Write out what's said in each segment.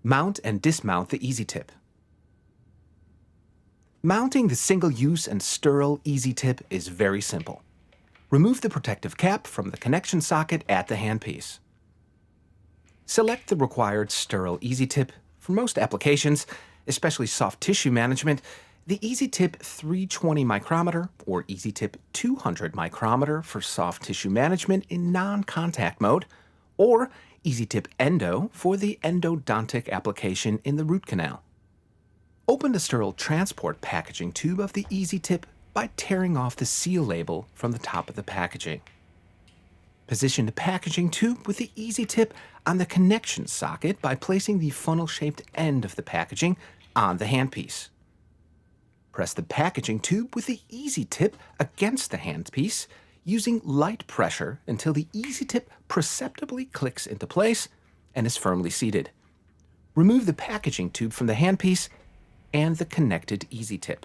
Mount and dismount the Easy Tip. Mounting the single-use and sterile Easy Tip is very simple. Remove the protective cap from the connection socket at the handpiece. Select the required sterile Easy Tip. For most applications, especially soft tissue management, the EasyTip 320 micrometer or EasyTip 200 micrometer for soft tissue management in non-contact mode, or EasyTip Endo for the endodontic application in the root canal. Open the sterile transport packaging tube of the EasyTip by tearing off the seal label from the top of the packaging. Position the packaging tube with the EasyTip on the connection socket by placing the funnel-shaped end of the packaging on the handpiece. Press the packaging tube with the EasyTip against the handpiece using light pressure until the EasyTip perceptibly clicks into place and is firmly seated. Remove the packaging tube from the handpiece and the connected EasyTip.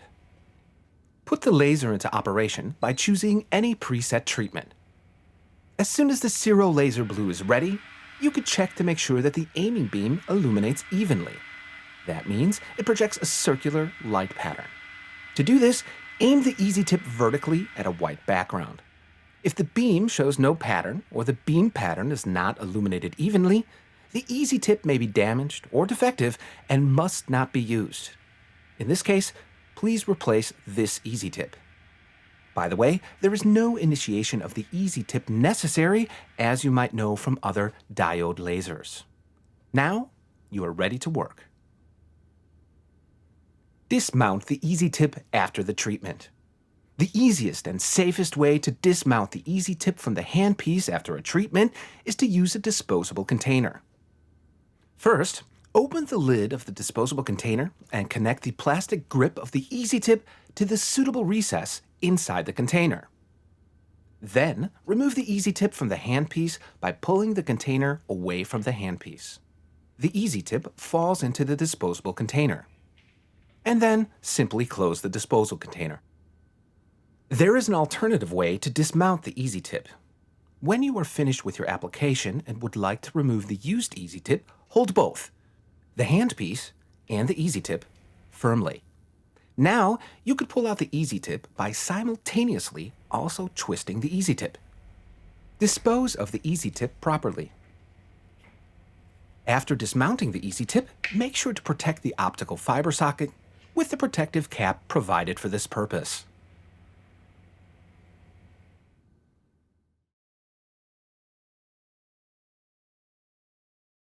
Put the laser into operation by choosing any preset treatment. As soon as the SIROLaser blue is ready, you could check to make sure that the aiming beam illuminates evenly. That means it projects a circular light pattern. To do this, aim the EasyTip vertically at a white background. If the beam shows no pattern or the beam pattern is not illuminated evenly, the EasyTip may be damaged or defective and must not be used. In this case, please replace this EasyTip. By the way, there is no initiation of the EasyTip necessary, as you might know from other diode lasers. Now, you are ready to work. Dismount the EasyTip after the treatment. The easiest and safest way to dismount the EasyTip from the handpiece after a treatment is to use a disposable container. First, open the lid of the disposable container and connect the plastic grip of the EasyTip to the suitable recess inside the container. Then, remove the EasyTip from the handpiece by pulling the container away from the handpiece. The EasyTip falls into the disposable container. And then, simply close the disposal container. There is an alternative way to dismount the EasyTip. When you are finished with your application and would like to remove the used EasyTip, hold both, the handpiece and the EasyTip, firmly. Now, you could pull out the EasyTip by simultaneously also twisting the EasyTip. Dispose of the EasyTip properly. After dismounting the EasyTip, make sure to protect the optical fiber socket with the protective cap provided for this purpose.